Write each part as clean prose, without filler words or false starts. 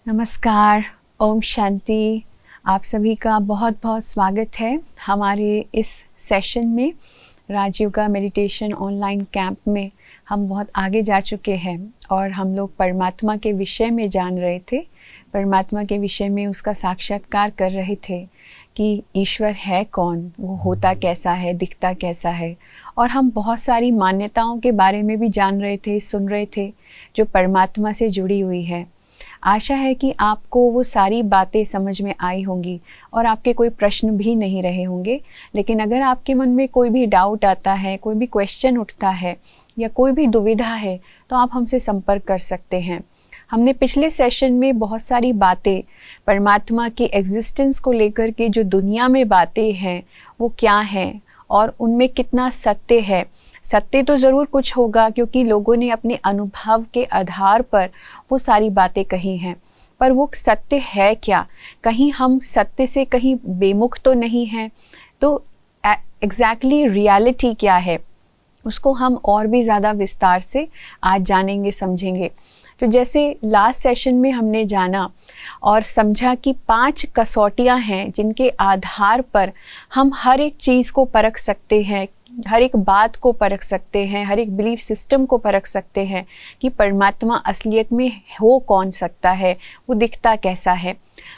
नमस्कार, ओम शांति। आप सभी का बहुत बहुत स्वागत है हमारे इस सेशन में। राजयोगा मेडिटेशन ऑनलाइन कैंप में हम बहुत आगे जा चुके हैं और हम लोग परमात्मा के विषय में जान रहे थे, परमात्मा के विषय में उसका साक्षात्कार कर रहे थे कि ईश्वर है कौन, वो होता कैसा है, दिखता कैसा है। और हम बहुत सारी मान्यताओं के बारे में भी जान रहे थे, सुन रहे थे जो परमात्मा से जुड़ी हुई है। आशा है कि आपको वो सारी बातें समझ में आई होंगी और आपके कोई प्रश्न भी नहीं रहे होंगे। लेकिन अगर आपके मन में कोई भी डाउट आता है, कोई भी क्वेश्चन उठता है या कोई भी दुविधा है तो आप हमसे संपर्क कर सकते हैं। हमने पिछले सेशन में बहुत सारी बातें परमात्मा की एग्जिस्टेंस को लेकर के, जो दुनिया में बातें हैं वो क्या हैं और उनमें कितना सत्य है। सत्य तो ज़रूर कुछ होगा क्योंकि लोगों ने अपने अनुभव के आधार पर वो सारी बातें कही हैं, पर वो सत्य है क्या, कहीं हम सत्य से कहीं बेमुख तो नहीं हैं। तो एग्जैक्टली रियलिटी क्या है उसको हम और भी ज़्यादा विस्तार से आज जानेंगे, समझेंगे। तो जैसे लास्ट सेशन में हमने जाना और समझा कि 5 कसौटियाँ हैं जिनके आधार पर हम हर एक चीज़ को परख सकते हैं, हर एक बात को परख सकते हैं, हर एक बिलीफ सिस्टम को परख सकते हैं कि परमात्मा असलियत में हो कौन सकता है, वो दिखता कैसा है।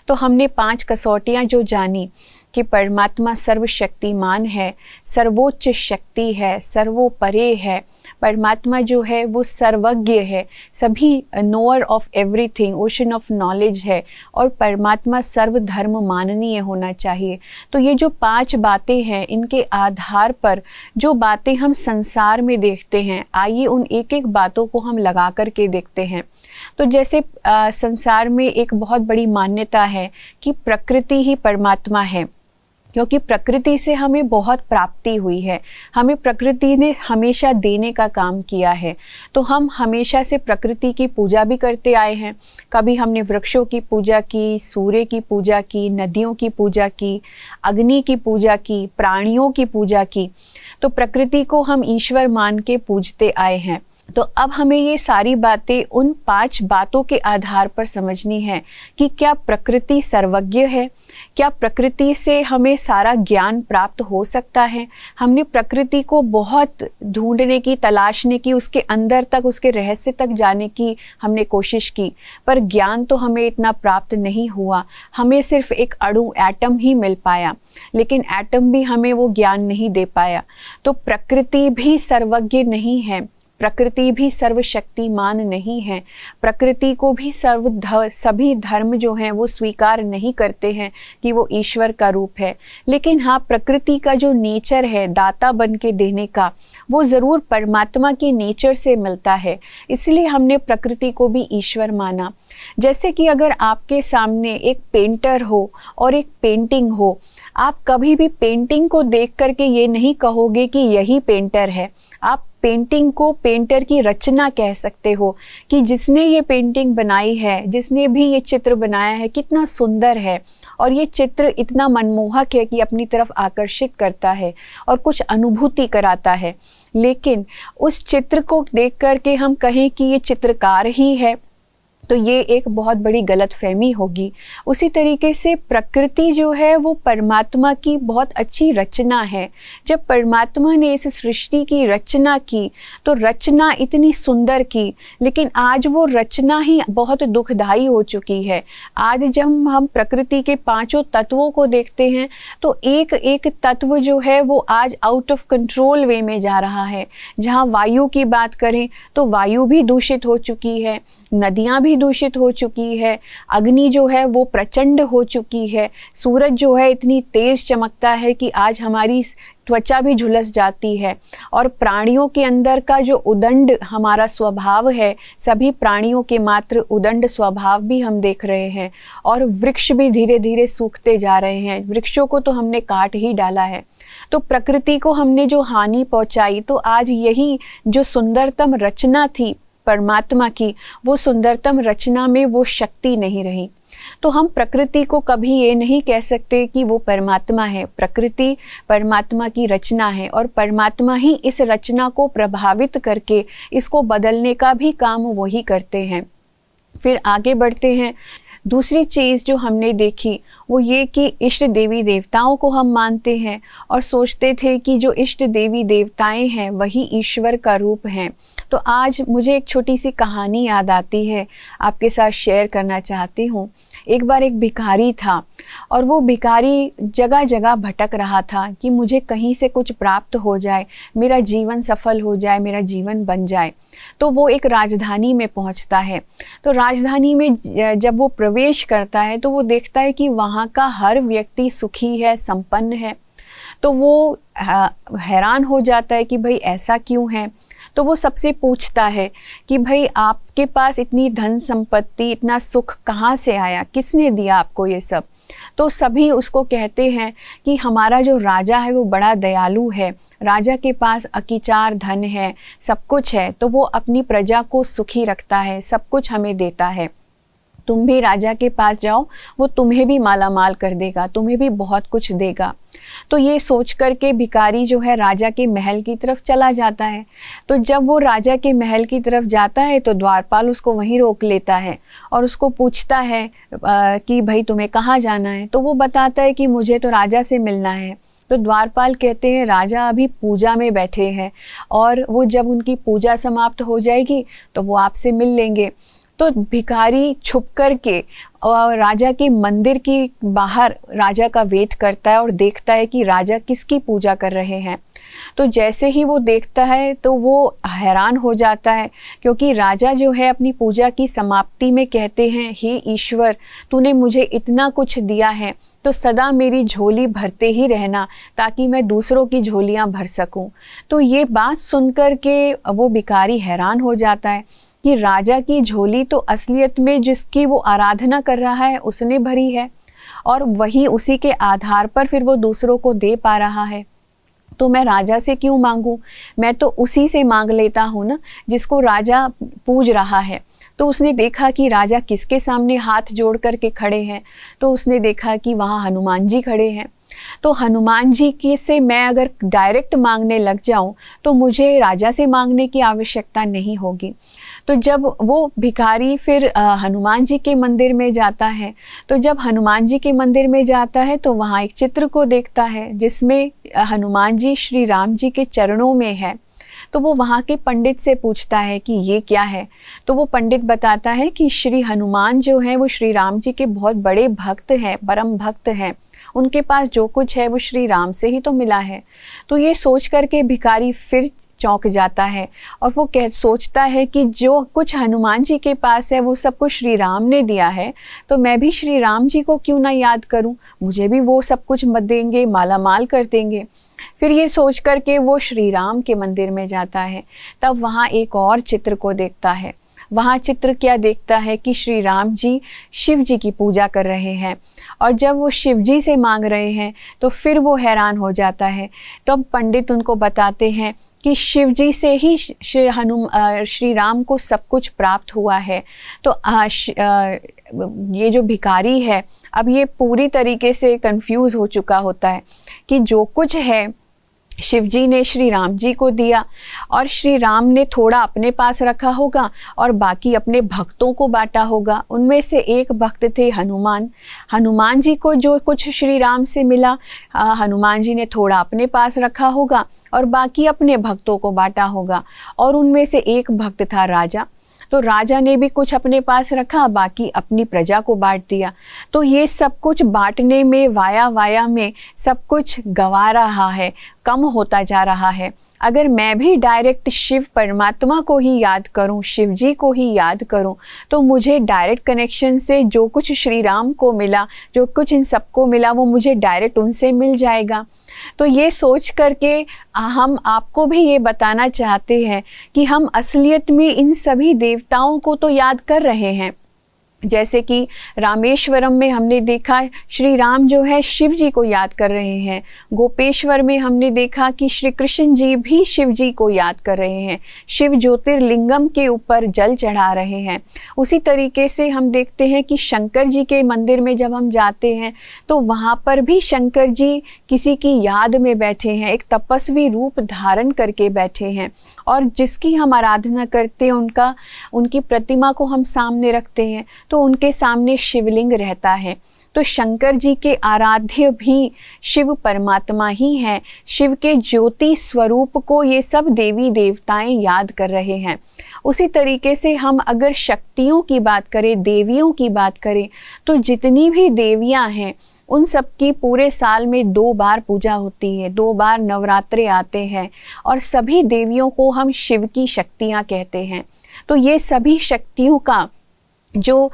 तो हमने 5 कसौटियाँ जो जानी कि परमात्मा सर्वशक्तिमान है, सर्वोच्च शक्ति है, सर्वोपरे है। परमात्मा जो है वो सर्वज्ञ है, सभी knower of everything, ocean of knowledge है और परमात्मा सर्वधर्म माननीय होना चाहिए। तो ये जो 5 बातें हैं, इनके आधार पर जो बातें हम संसार में देखते हैं, आइए उन एक एक बातों को हम लगा कर के देखते हैं। तो जैसे संसार में एक बहुत बड़ी मान्यता है कि प्रकृति ही परमात्मा है, क्योंकि प्रकृति से हमें बहुत प्राप्ति हुई है, हमें प्रकृति ने हमेशा देने का काम किया है। तो हम हमेशा से प्रकृति की पूजा भी करते आए हैं। कभी हमने वृक्षों की पूजा की, सूर्य की पूजा की, नदियों की पूजा की, अग्नि की पूजा की, प्राणियों की पूजा की। तो प्रकृति को हम ईश्वर मान के पूजते आए हैं। तो अब हमें ये सारी बातें उन 5 बातों के आधार पर समझनी है कि क्या प्रकृति सर्वज्ञ है, क्या प्रकृति से हमें सारा ज्ञान प्राप्त हो सकता है। हमने प्रकृति को बहुत ढूंढने की, तलाशने की, उसके अंदर तक, उसके रहस्य तक जाने की हमने कोशिश की, पर ज्ञान तो हमें इतना प्राप्त नहीं हुआ। हमें सिर्फ एक अणु, एटम ही मिल पाया, लेकिन एटम भी हमें वो ज्ञान नहीं दे पाया। तो प्रकृति भी सर्वज्ञ नहीं है, प्रकृति भी सर्वशक्तिमान नहीं है, प्रकृति को भी सभी धर्म जो हैं वो स्वीकार नहीं करते हैं कि वो ईश्वर का रूप है। लेकिन हाँ, प्रकृति का जो नेचर है दाता बन के देने का, वो ज़रूर परमात्मा के नेचर से मिलता है। इसलिए हमने प्रकृति को भी ईश्वर माना। जैसे कि अगर आपके सामने एक पेंटर हो और एक पेंटिंग हो, आप कभी भी पेंटिंग को देख करके ये नहीं कहोगे कि यही पेंटर है। आप पेंटिंग को पेंटर की रचना कह सकते हो कि जिसने ये पेंटिंग बनाई है, जिसने भी ये चित्र बनाया है, कितना सुंदर है और ये चित्र इतना मनमोहक है कि अपनी तरफ आकर्षित करता है और कुछ अनुभूति कराता है। लेकिन उस चित्र को देख करके हम कहें कि ये चित्रकार ही है, तो ये एक बहुत बड़ी गलतफहमी होगी। उसी तरीके से प्रकृति जो है वो परमात्मा की बहुत अच्छी रचना है। जब परमात्मा ने इस सृष्टि की रचना की तो रचना इतनी सुंदर की, लेकिन आज वो रचना ही बहुत दुखदाई हो चुकी है। आज जब हम प्रकृति के 5 तत्वों को देखते हैं तो एक एक तत्व जो है वो आज आउट ऑफ कंट्रोल वे में जा रहा है। जहाँ वायु की बात करें तो वायु भी दूषित हो चुकी है, नदियाँ भी दूषित हो चुकी है, अग्नि जो है वो प्रचंड हो चुकी है, सूरज जो है इतनी तेज चमकता है कि आज हमारी त्वचा भी झुलस जाती है। और प्राणियों के अंदर का जो उदंड हमारा स्वभाव है, सभी प्राणियों के मात्र उदंड स्वभाव भी हम देख रहे हैं। और वृक्ष भी धीरे धीरे सूखते जा रहे हैं, वृक्षों को तो हमने काट ही डाला है। तो प्रकृति को हमने जो हानि पहुंचाई, तो आज यही जो सुंदरतम रचना थी परमात्मा की, वो सुंदरतम रचना में वो शक्ति नहीं रही। तो हम प्रकृति को कभी ये नहीं कह सकते कि वो परमात्मा है। प्रकृति परमात्मा की रचना है और परमात्मा ही इस रचना को प्रभावित करके इसको बदलने का भी काम वही करते हैं। फिर आगे बढ़ते हैं दूसरी चीज़ जो हमने देखी वो ये कि इष्ट देवी देवताओं को हम मानते हैं और सोचते थे कि जो इष्ट देवी देवताएं हैं वही ईश्वर का रूप हैं। तो आज मुझे एक छोटी सी कहानी याद आती है, आपके साथ शेयर करना चाहती हूँ। एक बार एक भिखारी था और वो भिखारी जगह जगह भटक रहा था कि मुझे कहीं से कुछ प्राप्त हो जाए, मेरा जीवन सफल हो जाए, मेरा जीवन बन जाए। तो वो एक राजधानी में पहुंचता है। तो राजधानी में जब वो प्रवेश करता है तो वो देखता है कि वहाँ का हर व्यक्ति सुखी है, संपन्न है। तो वो हैरान हो जाता है कि भाई ऐसा क्यों है। तो वो सबसे पूछता है कि भाई आपके पास इतनी धन संपत्ति, इतना सुख कहाँ से आया, किसने दिया आपको ये सब। तो सभी उसको कहते हैं कि हमारा जो राजा है वो बड़ा दयालु है, राजा के पास अकीचार धन है, सब कुछ है, तो वो अपनी प्रजा को सुखी रखता है, सब कुछ हमें देता है। तुम भी राजा के पास जाओ, वो तुम्हें भी माला माल कर देगा, तुम्हें भी बहुत कुछ देगा। तो ये सोच कर के भिखारी जो है राजा के महल की तरफ चला जाता है। तो जब वो राजा के महल की तरफ जाता है तो द्वारपाल उसको वहीं रोक लेता है और उसको पूछता है कि भाई तुम्हें कहाँ जाना है। तो वो बताता है कि मुझे तो राजा से मिलना है। तो द्वारपाल कहते हैं राजा अभी पूजा में बैठे हैं और वो जब उनकी पूजा समाप्त हो जाएगी तो वो आपसे मिल लेंगे। तो भिखारी छुप कर के और राजा के मंदिर की बाहर राजा का वेट करता है और देखता है कि राजा किसकी पूजा कर रहे हैं। तो जैसे ही वो देखता है तो वो हैरान हो जाता है, क्योंकि राजा जो है अपनी पूजा की समाप्ति में कहते हैं, हे ईश्वर, तूने मुझे इतना कुछ दिया है तो सदा मेरी झोली भरते ही रहना ताकि मैं दूसरों की झोलियां भर सकूं। तो ये बात सुनकर के वो भिखारी हैरान हो जाता है कि राजा की झोली तो असलियत में जिसकी वो आराधना कर रहा है उसने भरी है और वही उसी के आधार पर फिर वो दूसरों को दे पा रहा है। तो मैं राजा से क्यों मांगूं, मैं तो उसी से मांग लेता हूँ ना जिसको राजा पूज रहा है। तो उसने देखा कि राजा किसके सामने हाथ जोड़ कर के खड़े हैं। तो उसने देखा कि वहाँ हनुमान जी खड़े हैं। तो हनुमान जी के से मैं अगर डायरेक्ट मांगने लग जाऊं तो मुझे राजा से मांगने की आवश्यकता नहीं होगी। तो जब वो भिखारी फिर हनुमान जी के मंदिर में जाता है, तो जब हनुमान जी के मंदिर में जाता है तो वहाँ एक चित्र को देखता है जिसमें हनुमान जी श्री राम जी के चरणों में है। तो वो वहाँ के पंडित से पूछता है कि ये क्या है। तो वो पंडित बताता है कि श्री हनुमान जो है वो श्री राम जी के बहुत बड़े भक्त हैं, परम भक्त हैं, उनके पास जो कुछ है वो श्री राम से ही तो मिला है। तो ये सोच करके भिखारी फिर चौंक जाता है और वो सोचता है कि जो कुछ हनुमान जी के पास है वो सब कुछ श्री राम ने दिया है, तो मैं भी श्री राम जी को क्यों ना याद करूं, मुझे भी वो सब कुछ मत देंगे, माला माल कर देंगे। फिर ये सोच करके वो श्री राम के मंदिर में जाता है। तब वहाँ एक और चित्र को देखता है। वहाँ चित्र क्या देखता है कि श्री राम जी शिव जी की पूजा कर रहे हैं और जब वो शिव जी से मांग रहे हैं तो फिर वो हैरान हो जाता है। तो पंडित उनको बताते हैं कि शिव जी से ही श्री राम को सब कुछ प्राप्त हुआ है। तो ये जो भिखारी है अब ये पूरी तरीके से कंफ्यूज हो चुका होता है कि जो कुछ है शिव जी ने श्री राम जी को दिया और श्री राम ने थोड़ा अपने पास रखा होगा और बाकी अपने भक्तों को बांटा होगा। उनमें से एक भक्त थे हनुमान। हनुमान जी को जो कुछ श्री राम से मिला, हनुमान जी ने थोड़ा अपने पास रखा होगा और बाकी अपने भक्तों को बांटा होगा। और उनमें से एक भक्त था राजा, तो राजा ने भी कुछ अपने पास रखा, बाकी अपनी प्रजा को बांट दिया। तो ये सब कुछ बांटने में वाया में सब कुछ गंवा रहा है, कम होता जा रहा है। अगर मैं भी डायरेक्ट शिव परमात्मा को ही याद करूं, शिव जी को ही याद करूं, तो मुझे डायरेक्ट कनेक्शन से जो कुछ श्री राम को मिला, जो कुछ इन सबको मिला, वो मुझे डायरेक्ट उनसे मिल जाएगा। तो ये सोच करके हम आपको भी ये बताना चाहते हैं कि हम असलियत में इन सभी देवताओं को तो याद कर रहे हैं। जैसे कि रामेश्वरम में हमने देखा श्री राम जो है शिव जी को याद कर रहे हैं। गोपेश्वर में हमने देखा कि श्री कृष्ण जी भी शिव जी को याद कर रहे हैं, शिव ज्योतिर्लिंगम के ऊपर जल चढ़ा रहे हैं। उसी तरीके से हम देखते हैं कि शंकर जी के मंदिर में जब हम जाते हैं तो वहाँ पर भी शंकर जी किसी की याद में बैठे हैं, एक तपस्वी रूप धारण करके बैठे हैं और जिसकी हम आराधना करते हैं उनकी प्रतिमा को हम सामने रखते हैं तो उनके सामने शिवलिंग रहता है। तो शंकर जी के आराध्य भी शिव परमात्मा ही हैं। शिव के ज्योति स्वरूप को ये सब देवी देवताएं याद कर रहे हैं। उसी तरीके से हम अगर शक्तियों की बात करें, देवियों की बात करें, तो जितनी भी देवियां हैं उन सब की पूरे साल में 2 बार पूजा होती है, 2 बार नवरात्रे आते हैं और सभी देवियों को हम शिव की शक्तियां कहते हैं। तो ये सभी शक्तियों का जो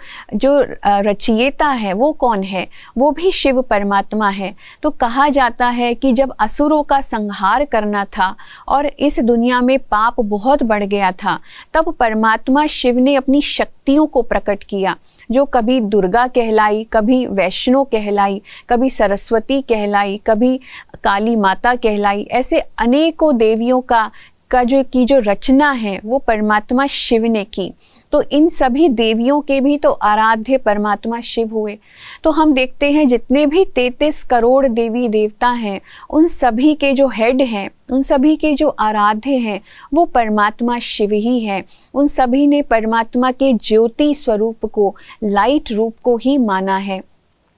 रचयिता है वो कौन है? वो भी शिव परमात्मा है। तो कहा जाता है कि जब असुरों का संहार करना था और इस दुनिया में पाप बहुत बढ़ गया था, तब परमात्मा शिव ने अपनी शक्तियों को प्रकट किया, जो कभी दुर्गा कहलाई, कभी वैष्णो कहलाई, कभी सरस्वती कहलाई, कभी काली माता कहलाई। ऐसे अनेकों देवियों का जो रचना है वो परमात्मा शिव ने की। तो इन सभी देवियों के भी तो आराध्य परमात्मा शिव हुए। तो हम देखते हैं जितने भी 33 करोड़ देवी देवता हैं, उन सभी के जो हेड हैं, उन सभी के जो आराध्य हैं, वो परमात्मा शिव ही हैं। उन सभी ने परमात्मा के ज्योति स्वरूप को, लाइट रूप को ही माना है,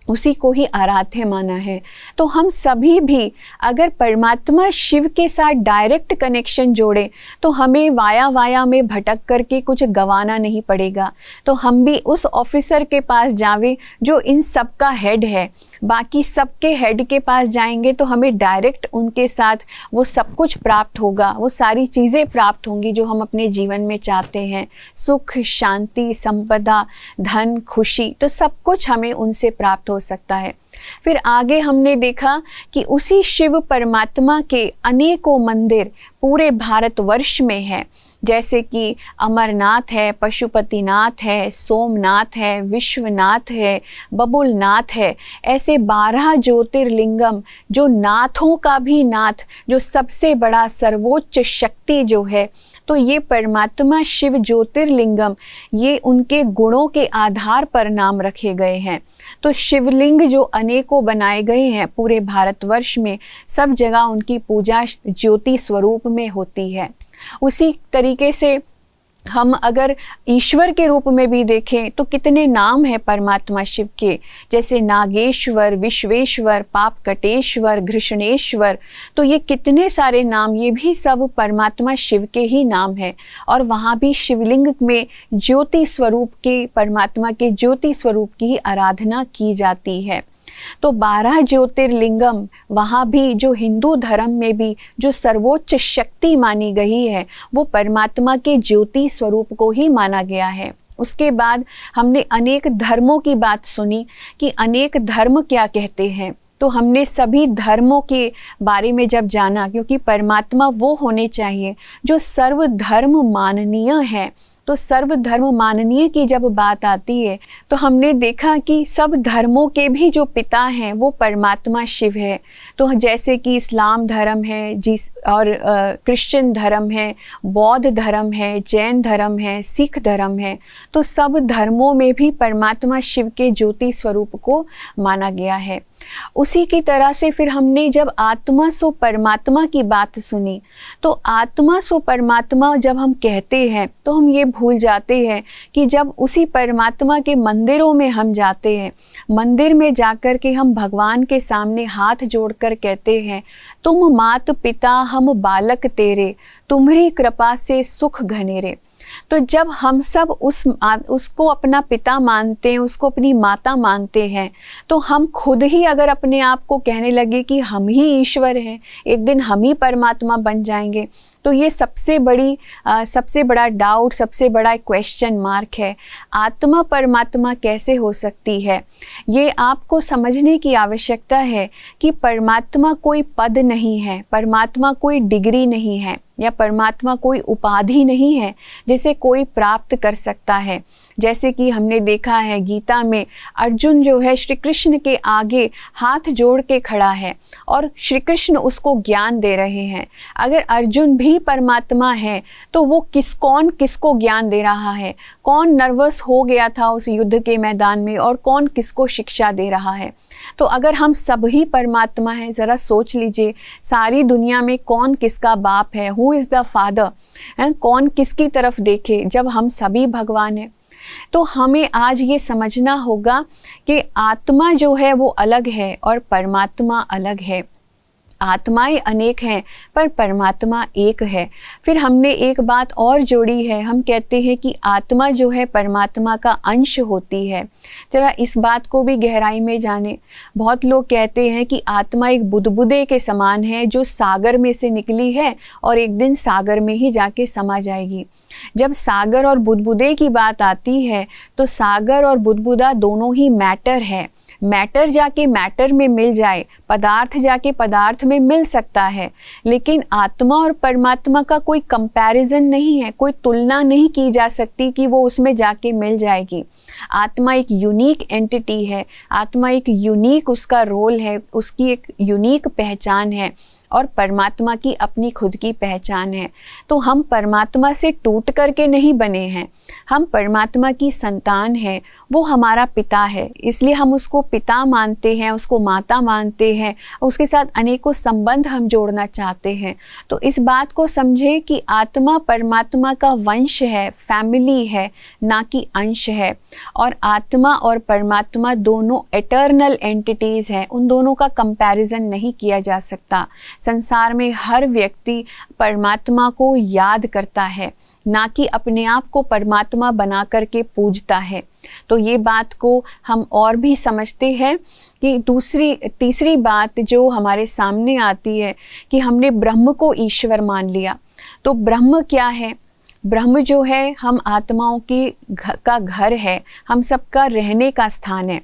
उसी को ही आराध्य माना है। तो हम सभी भी अगर परमात्मा शिव के साथ डायरेक्ट कनेक्शन जोड़े तो हमें वाया वाया में भटक करके कुछ गंवाना नहीं पड़ेगा। तो हम भी उस ऑफिसर के पास जावे जो इन सब का हेड है, बाकी सबके हेड के पास जाएंगे तो हमें डायरेक्ट उनके साथ वो सब कुछ प्राप्त होगा, वो सारी चीज़ें प्राप्त होंगी जो हम अपने जीवन में चाहते हैं। सुख, शांति, संपदा, धन, खुशी, तो सब कुछ हमें उनसे प्राप्त हो सकता है। फिर आगे हमने देखा कि उसी शिव परमात्मा के अनेकों मंदिर पूरे भारतवर्ष में है, जैसे कि अमरनाथ है, पशुपतिनाथ है, सोमनाथ है, विश्वनाथ है, बबुलनाथ है। ऐसे 12 ज्योतिर्लिंगम, जो नाथों का भी नाथ, जो सबसे बड़ा सर्वोच्च शक्ति जो है, तो ये परमात्मा शिव ज्योतिर्लिंगम, ये उनके गुणों के आधार पर नाम रखे गए हैं। तो शिवलिंग जो अनेकों बनाए गए हैं पूरे भारतवर्ष में, सब जगह उनकी पूजा ज्योति स्वरूप में होती है। उसी तरीके से हम अगर ईश्वर के रूप में भी देखें तो कितने नाम हैं परमात्मा शिव के, जैसे नागेश्वर, विश्वेश्वर, पापकटेश्वर, घृष्णेश्वर। तो ये कितने सारे नाम, ये भी सब परमात्मा शिव के ही नाम हैं। और वहाँ भी शिवलिंग में ज्योति स्वरूप के, परमात्मा के ज्योति स्वरूप की ही आराधना की जाती है। तो 12 ज्योतिर्लिंगम, वहाँ भी जो हिंदू धर्म में भी जो सर्वोच्च शक्ति मानी गई है, वो परमात्मा के ज्योति स्वरूप को ही माना गया है। उसके बाद हमने अनेक धर्मों की बात सुनी कि अनेक धर्म क्या कहते हैं। तो हमने सभी धर्मों के बारे में जब जाना, क्योंकि परमात्मा वो होने चाहिए जो सर्वधर्म माननीय है। तो सर्वधर्म माननीय की जब बात आती है तो हमने देखा कि सब धर्मों के भी जो पिता हैं वो परमात्मा शिव है। तो जैसे कि इस्लाम धर्म है, और क्रिश्चियन धर्म है, बौद्ध धर्म है, जैन धर्म है, सिख धर्म है। तो सब धर्मों में भी परमात्मा शिव के ज्योति स्वरूप को माना गया है। उसी की तरह से फिर हमने जब आत्मा सो परमात्मा की बात सुनी, तो आत्मा सो परमात्मा जब हम कहते हैं तो हम ये भूल जाते हैं कि जब उसी परमात्मा के मंदिरों में हम जाते हैं, मंदिर में जाकर के हम भगवान के सामने हाथ जोड़कर कहते हैं, तुम मात पिता हम बालक तेरे, तुम्हारी कृपा से सुख घनेरे। तो जब हम सब उसको अपना पिता मानते हैं, उसको अपनी माता मानते हैं, तो हम खुद ही अगर अपने आप को कहने लगे कि हम ही ईश्वर हैं, एक दिन हम ही परमात्मा बन जाएंगे, तो ये सबसे बड़ा डाउट, सबसे बड़ा क्वेश्चन मार्क है। आत्मा परमात्मा कैसे हो सकती है? ये आपको समझने की आवश्यकता है कि परमात्मा कोई पद नहीं है, परमात्मा कोई डिग्री नहीं है, या परमात्मा कोई उपाधि नहीं है जिसे कोई प्राप्त कर सकता है। जैसे कि हमने देखा है गीता में अर्जुन जो है श्री कृष्ण के आगे हाथ जोड़ के खड़ा है और श्री कृष्ण उसको ज्ञान दे रहे हैं। अगर अर्जुन भी परमात्मा है तो वो कौन किसको ज्ञान दे रहा है? कौन नर्वस हो गया था उस युद्ध के मैदान में और कौन किसको शिक्षा दे रहा है? तो अगर हम सब ही परमात्मा हैं, ज़रा सोच लीजिए सारी दुनिया में कौन किसका बाप है, हु इज़ द फादर? है, कौन किसकी तरफ देखे जब हम सभी भगवान हैं। तो हमें आज ये समझना होगा कि आत्मा जो है वो अलग है और परमात्मा अलग है। आत्माएं अनेक हैं पर परमात्मा एक है। फिर हमने एक बात और जोड़ी है, हम कहते हैं कि आत्मा जो है परमात्मा का अंश होती है। जरा इस बात को भी गहराई में जाने। बहुत लोग कहते हैं कि आत्मा एक बुदबुदे के समान है जो सागर में से निकली है और एक दिन सागर में ही जाके समा जाएगी। जब सागर और बुदबुदे की बात आती है तो सागर और बुदबुदा दोनों ही मैटर है। मैटर जाके मैटर में मिल जाए, पदार्थ जाके पदार्थ में मिल सकता है, लेकिन आत्मा और परमात्मा का कोई कंपैरिजन नहीं है, कोई तुलना नहीं की जा सकती कि वो उसमें जाके मिल जाएगी। आत्मा एक यूनिक एंटिटी है, आत्मा एक यूनिक उसका रोल है, उसकी एक यूनिक पहचान है और परमात्मा की अपनी खुद की पहचान है। तो हम परमात्मा से टूट करके नहीं बने हैं, हम परमात्मा की संतान हैं, वो हमारा पिता है, इसलिए हम उसको पिता मानते हैं, उसको माता मानते हैं, उसके साथ अनेकों संबंध हम जोड़ना चाहते हैं। तो इस बात को समझें कि आत्मा परमात्मा का वंश है, फैमिली है, ना कि अंश है। और आत्मा और परमात्मा दोनों एटर्नल एंटिटीज़ हैं, उन दोनों का कंपैरिजन नहीं किया जा सकता। संसार में हर व्यक्ति परमात्मा को याद करता है, ना कि अपने आप को परमात्मा बना करके पूजता है। तो ये बात को हम और भी समझते हैं कि तीसरी बात जो हमारे सामने आती है कि हमने ब्रह्म को ईश्वर मान लिया। तो ब्रह्म क्या है? ब्रह्म जो है हम आत्माओं का घर है, हम सबका रहने का स्थान है।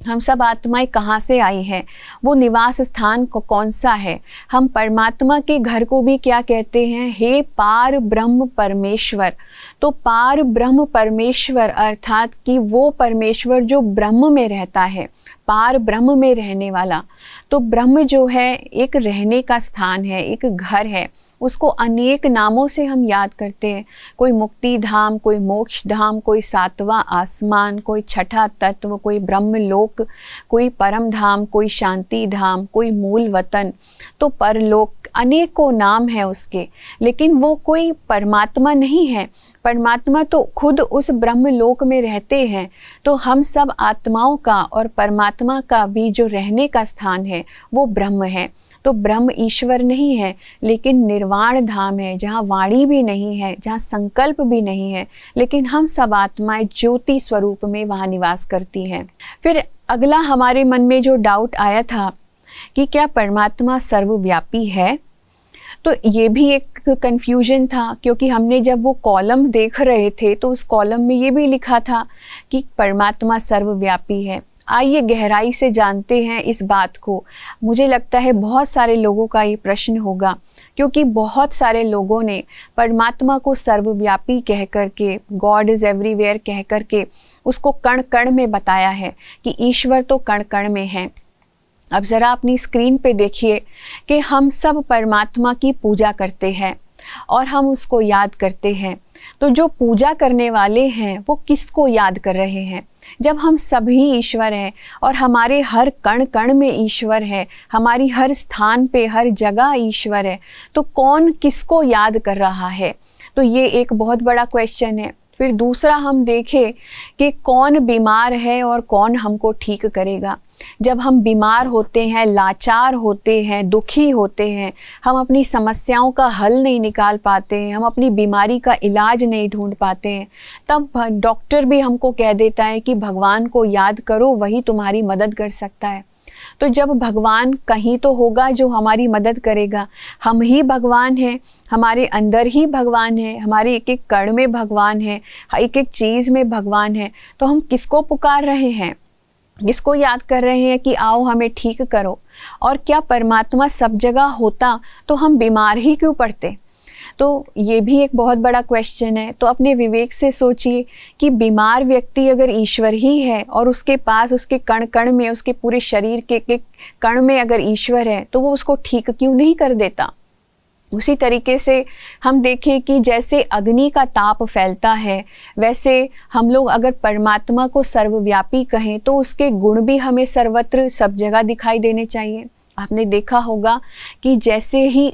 हम सब आत्माएं कहाँ से आई हैं, वो निवास स्थान कौन सा है। हम परमात्मा के घर को भी क्या कहते हैं? हे पार ब्रह्म परमेश्वर। तो पार ब्रह्म परमेश्वर अर्थात कि वो परमेश्वर जो ब्रह्म में रहता है, पार ब्रह्म में रहने वाला। तो ब्रह्म जो है एक रहने का स्थान है, एक घर है। उसको अनेक नामों से हम याद करते हैं, कोई मुक्ति धाम, कोई मोक्ष धाम, कोई सातवां आसमान, कोई छठा तत्व, कोई ब्रह्मलोक, कोई परम धाम, कोई शांति धाम, कोई मूल वतन। तो परलोक, अनेकों नाम हैं उसके, लेकिन वो कोई परमात्मा नहीं है। परमात्मा तो खुद उस ब्रह्मलोक में रहते हैं। तो हम सब आत्माओं का और परमात्मा का भी जो रहने का स्थान है वो ब्रह्म है। तो ब्रह्म ईश्वर नहीं है, लेकिन निर्वाण धाम है, जहाँ वाणी भी नहीं है, जहाँ संकल्प भी नहीं है, लेकिन हम सब आत्माएं ज्योति स्वरूप में वहाँ निवास करती हैं। फिर अगला हमारे मन में जो डाउट आया था कि क्या परमात्मा सर्वव्यापी है, तो ये भी एक कन्फ्यूजन था, क्योंकि हमने जब वो कॉलम देख रहे थे तो उस कॉलम में ये भी लिखा था कि परमात्मा सर्वव्यापी है। आइए गहराई से जानते हैं इस बात को। मुझे लगता है बहुत सारे लोगों का ये प्रश्न होगा, क्योंकि बहुत सारे लोगों ने परमात्मा को सर्वव्यापी कह करके, गॉड इज़ एवरीवेयर कह करके उसको कण कण में बताया है कि ईश्वर तो कण कण में है। अब ज़रा अपनी स्क्रीन पे देखिए कि हम सब परमात्मा की पूजा करते हैं और हम उसको याद करते हैं। तो जो पूजा करने वाले हैं वो किसको याद कर रहे हैं? जब हम सभी ईश्वर हैं और हमारे हर कण कण में ईश्वर है, हमारी हर स्थान पे हर जगह ईश्वर है, तो कौन किसको याद कर रहा है? तो ये एक बहुत बड़ा क्वेश्चन है। फिर दूसरा हम देखें कि कौन बीमार है और कौन हमको ठीक करेगा। जब हम बीमार होते हैं, लाचार होते हैं, दुखी होते हैं, हम अपनी समस्याओं का हल नहीं निकाल पाते हैं, हम अपनी बीमारी का इलाज नहीं ढूंढ पाते हैं, तब डॉक्टर भी हमको कह देता है कि भगवान को याद करो, वही तुम्हारी मदद कर सकता है। तो जब भगवान कहीं तो होगा जो हमारी मदद करेगा। हम ही भगवान हैं, हमारे अंदर ही भगवान है, हमारे एक एक कण में भगवान है, एक एक चीज़ में भगवान है। तो हम किसको पुकार रहे हैं, किसको याद कर रहे हैं कि आओ हमें ठीक करो? और क्या परमात्मा सब जगह होता तो हम बीमार ही क्यों पड़ते? तो ये भी एक बहुत बड़ा क्वेश्चन है। तो अपने विवेक से सोचिए कि बीमार व्यक्ति अगर ईश्वर ही है और उसके पास उसके कण कण में, उसके पूरे शरीर के कण में अगर ईश्वर है, तो वो उसको ठीक क्यों नहीं कर देता? उसी तरीके से हम देखें कि जैसे अग्नि का ताप फैलता है, वैसे हम लोग अगर परमात्मा को सर्वव्यापी कहें तो उसके गुण भी हमें सर्वत्र सब जगह दिखाई देने चाहिए। आपने देखा होगा कि जैसे ही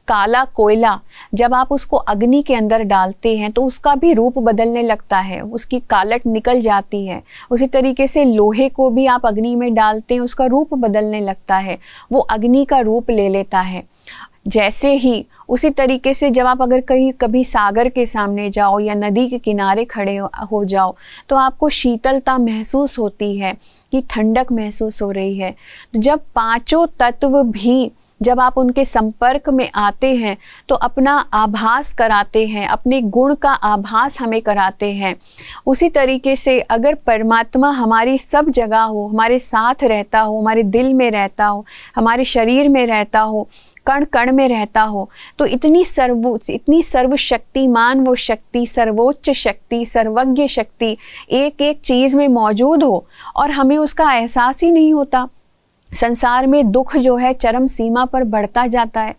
काला कोयला जब आप उसको अग्नि के अंदर डालते हैं तो उसका भी रूप बदलने लगता है, उसकी कालट निकल जाती है। उसी तरीके से लोहे को भी आप अग्नि में डालते हैं, उसका रूप बदलने लगता है, वो अग्नि का रूप ले लेता है। जैसे ही उसी तरीके से जब आप अगर कभी सागर के सामने जाओ या नदी के किनारे खड़े हो जाओ तो आपको शीतलता महसूस होती है कि ठंडक महसूस हो रही है। तो जब पांचों तत्व भी जब आप उनके संपर्क में आते हैं तो अपना आभास कराते हैं, अपने गुण का आभास हमें कराते हैं। उसी तरीके से अगर परमात्मा हमारी सब जगह हो, हमारे साथ रहता हो, हमारे दिल में रहता हो, हमारे शरीर में रहता हो, कण कण में रहता हो, तो इतनी सर्वशक्तिमान वो शक्ति, सर्वोच्च शक्ति, सर्वज्ञ शक्ति एक एक चीज़ में मौजूद हो और हमें उसका एहसास ही नहीं होता। संसार में दुख जो है चरम सीमा पर बढ़ता जाता है,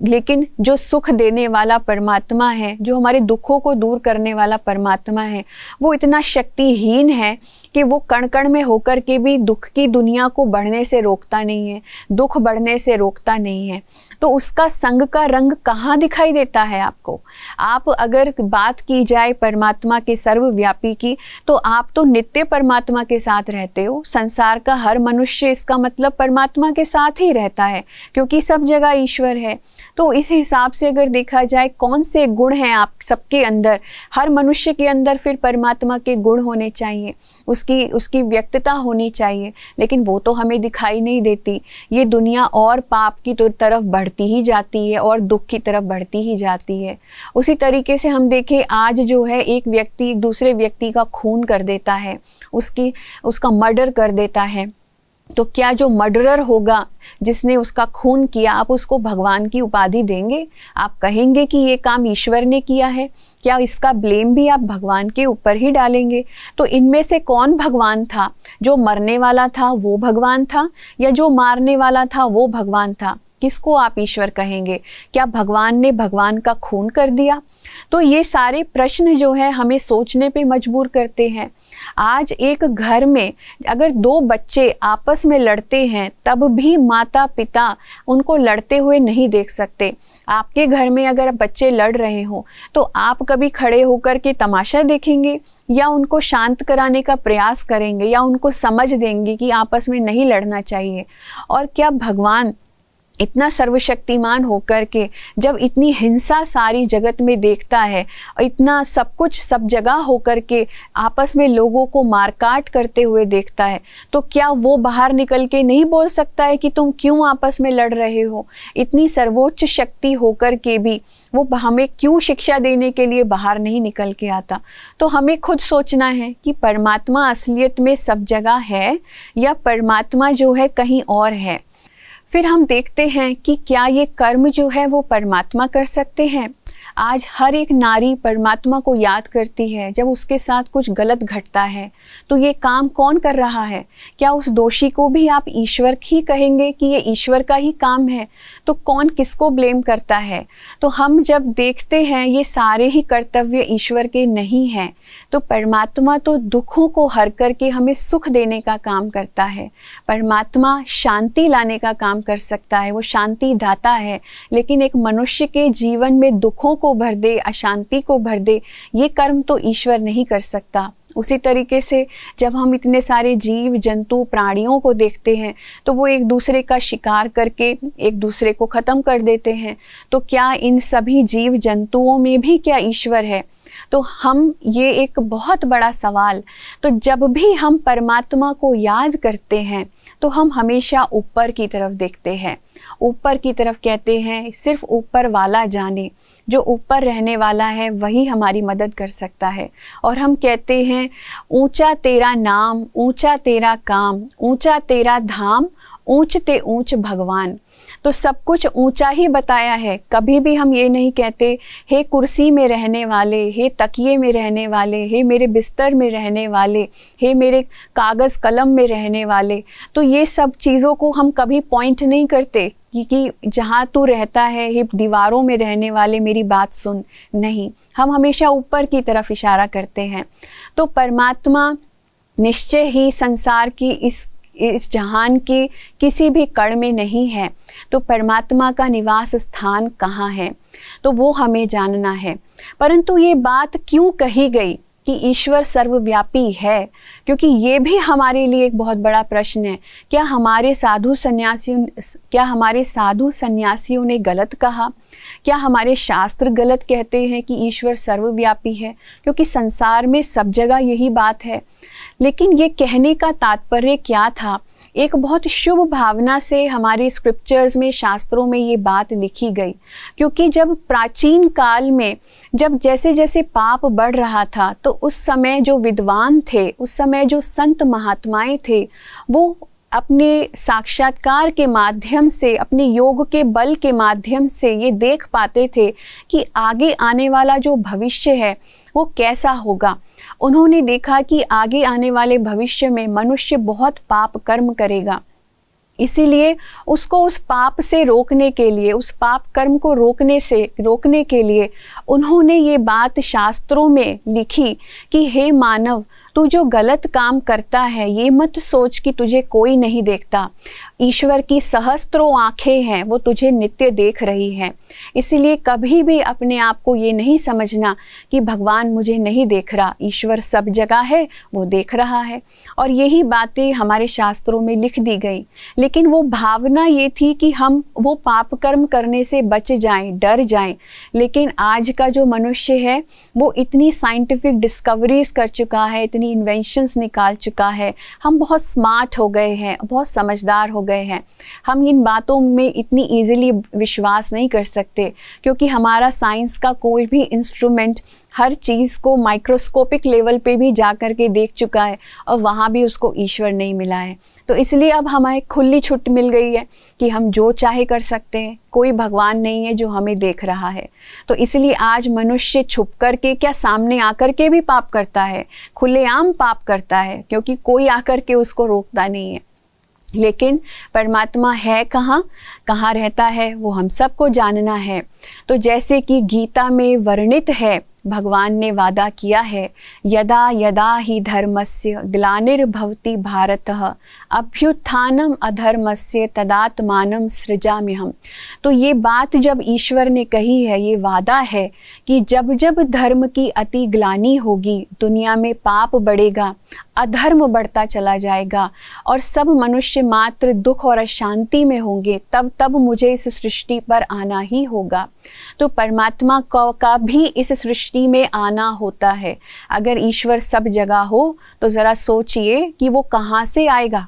लेकिन जो सुख देने वाला परमात्मा है, जो हमारे दुखों को दूर करने वाला परमात्मा है, वो इतना शक्तिहीन है कि वो कण कण में होकर के भी दुख की दुनिया को बढ़ने से रोकता नहीं है, दुख बढ़ने से रोकता नहीं है। तो उसका संग का रंग कहाँ दिखाई देता है आपको? आप अगर बात की जाए परमात्मा के सर्वव्यापी की, तो आप तो नित्य परमात्मा के साथ रहते हो। संसार का हर मनुष्य इसका मतलब परमात्मा के साथ ही रहता है, क्योंकि सब जगह ईश्वर है। तो इस हिसाब से अगर देखा जाए कौन से गुण हैं आप सबके अंदर, हर मनुष्य के अंदर फिर परमात्मा के गुण होने चाहिए, उसकी व्यक्तता होनी चाहिए, लेकिन वो तो हमें दिखाई नहीं देती। ये दुनिया और पाप की तरफ बढ़ती ही जाती है और दुख की तरफ बढ़ती ही जाती है। उसी तरीके से हम देखें, आज जो है एक व्यक्ति एक दूसरे व्यक्ति का खून कर देता है, उसका मर्डर कर देता है, तो क्या जो मर्डरर होगा जिसने उसका खून किया, आप उसको भगवान की उपाधि देंगे? आप कहेंगे कि ये काम ईश्वर ने किया है? क्या इसका ब्लेम भी आप भगवान के ऊपर ही डालेंगे? तो इनमें से कौन भगवान था? जो मरने वाला था वो भगवान था, या जो मारने वाला था वो भगवान था? किसको आप ईश्वर कहेंगे? क्या भगवान ने भगवान का खून कर दिया? तो ये सारे प्रश्न जो है हमें सोचने पे मजबूर करते हैं। आज एक घर में अगर दो बच्चे आपस में लड़ते हैं, तब भी माता पिता उनको लड़ते हुए नहीं देख सकते। आपके घर में अगर बच्चे लड़ रहे हो तो आप कभी खड़े होकर के तमाशा देखेंगे, या उनको शांत कराने का प्रयास करेंगे, या उनको समझ देंगे कि आपस में नहीं लड़ना चाहिए? और क्या भगवान इतना सर्वशक्तिमान होकर के जब इतनी हिंसा सारी जगत में देखता है और इतना सब कुछ सब जगह होकर के आपस में लोगों को मारकाट करते हुए देखता है, तो क्या वो बाहर निकल के नहीं बोल सकता है कि तुम क्यों आपस में लड़ रहे हो? इतनी सर्वोच्च शक्ति होकर के भी वो हमें क्यों शिक्षा देने के लिए बाहर नहीं निकल के आता? तो हमें खुद सोचना है कि परमात्मा असलियत में सब जगह है या परमात्मा जो है कहीं और है। फिर हम देखते हैं कि क्या ये कर्म जो है वो परमात्मा कर सकते हैं? आज हर एक नारी परमात्मा को याद करती है जब उसके साथ कुछ गलत घटता है, तो ये काम कौन कर रहा है? क्या उस दोषी को भी आप ईश्वर ही कहेंगे कि ये ईश्वर का ही काम है? तो कौन किसको ब्लेम करता है? तो हम जब देखते हैं ये सारे ही कर्तव्य ईश्वर के नहीं हैं, तो परमात्मा तो दुखों को हर करके हमें सुख देने का काम करता है। परमात्मा शांति लाने का काम कर सकता है, वो शांति दाता है, लेकिन एक मनुष्य के जीवन में दुखों को भर दे, अशांति को भर दे, ये कर्म तो ईश्वर नहीं कर सकता। उसी तरीके से जब हम इतने सारे जीव जंतु प्राणियों को देखते हैं तो वो एक दूसरे का शिकार करके एक दूसरे को ख़त्म कर देते हैं, तो क्या इन सभी जीव जंतुओं में भी क्या ईश्वर है? तो हम ये एक बहुत बड़ा सवाल, तो जब भी हम परमात्मा को याद करते हैं तो हम हमेशा ऊपर की तरफ देखते हैं। ऊपर की तरफ कहते हैं सिर्फ ऊपर वाला जाने, जो ऊपर रहने वाला है वही हमारी मदद कर सकता है। और हम कहते हैं ऊंचा तेरा नाम, ऊंचा तेरा काम, ऊंचा तेरा धाम, ऊंचते ऊंच भगवान। तो सब कुछ ऊंचा ही बताया है। कभी भी हम ये नहीं कहते हे कुर्सी में रहने वाले, हे तकिए में रहने वाले, हे मेरे बिस्तर में रहने वाले, हे मेरे कागज़ कलम में रहने वाले। तो ये सब चीज़ों को हम कभी पॉइंट नहीं करते कि जहाँ तू रहता है हे दीवारों में रहने वाले मेरी बात सुन। नहीं, हम हमेशा ऊपर की तरफ इशारा करते हैं। तो परमात्मा निश्चय ही संसार की इस जहान के किसी भी कण में नहीं है, तो परमात्मा का निवास स्थान कहाँ है, तो वो हमें जानना है। परंतु ये बात क्यों कही गई कि ईश्वर सर्वव्यापी है, क्योंकि ये भी हमारे लिए एक बहुत बड़ा प्रश्न है। क्या हमारे साधु सन्यासियों ने गलत कहा? क्या हमारे शास्त्र गलत कहते हैं कि ईश्वर सर्वव्यापी है? क्योंकि संसार में सब जगह यही बात है। लेकिन ये कहने का तात्पर्य क्या था? एक बहुत शुभ भावना से हमारे स्क्रिप्चर्स में, शास्त्रों में ये बात लिखी गई, क्योंकि जब प्राचीन काल में जब जैसे जैसे पाप बढ़ रहा था, तो उस समय जो विद्वान थे, उस समय जो संत महात्माएं थे, वो अपने साक्षात्कार के माध्यम से, अपने योग के बल के माध्यम से ये देख पाते थे कि आगे आने वाला जो भविष्य है वो कैसा होगा। उन्होंने देखा कि आगे आने वाले भविष्य में मनुष्य बहुत पाप कर्म करेगा, इसीलिए उसको उस पाप से रोकने के लिए, उस पाप कर्म को रोकने के लिए उन्होंने ये बात शास्त्रों में लिखी कि हे मानव, तू जो गलत काम करता है ये मत सोच कि तुझे कोई नहीं देखता। ईश्वर की सहस्त्रों आंखें हैं, वो तुझे नित्य देख रही है। इसलिए कभी भी अपने आप को ये नहीं समझना कि भगवान मुझे नहीं देख रहा। ईश्वर सब जगह है, वो देख रहा है। और यही बातें हमारे शास्त्रों में लिख दी गई। लेकिन वो भावना ये थी कि हम वो पाप कर्म करने से बच जाएं, डर जाएं। लेकिन आज का जो मनुष्य है वो इतनी साइंटिफिक डिस्कवरीज कर चुका है, इतनी इन्वेंशंस निकाल चुका है, हम बहुत स्मार्ट हो गए हैं, बहुत समझदार हो गए हैं। हम इन बातों में इतनी इजीली विश्वास नहीं कर सकते, क्योंकि हमारा साइंस का कोई भी इंस्ट्रूमेंट हर चीज़ को माइक्रोस्कोपिक लेवल पे भी जा कर के देख चुका है और वहाँ भी उसको ईश्वर नहीं मिला है। तो इसलिए अब हमें खुली छूट मिल गई है कि हम जो चाहे कर सकते हैं, कोई भगवान नहीं है जो हमें देख रहा है। तो इसलिए आज मनुष्य छुप कर के, क्या सामने आकर के भी पाप करता है, खुलेआम पाप करता है, क्योंकि कोई आकर के उसको रोकता नहीं है। लेकिन परमात्मा है कहाँ रहता है, वो हम सबको जानना है। तो जैसे कि गीता में वर्णित है, भगवान ने वादा किया है, यदा यदा ही धर्मस्य ग्लानिर्भवति भारतः अभ्युत्थानम अधर्मस्य तदात्मानं सृजाम्यहम्। तो ये बात जब ईश्वर ने कही है, ये वादा है कि जब जब धर्म की अति ग्लानि होगी, दुनिया में पाप बढ़ेगा, अधर्म बढ़ता चला जाएगा और सब मनुष्य मात्र दुख और अशांति में होंगे, तब तब मुझे इस सृष्टि पर आना ही होगा। तो परमात्मा का भी इस सृष्टि में आना होता है। अगर ईश्वर सब जगह हो तो ज़रा सोचिए कि वो कहाँ से आएगा,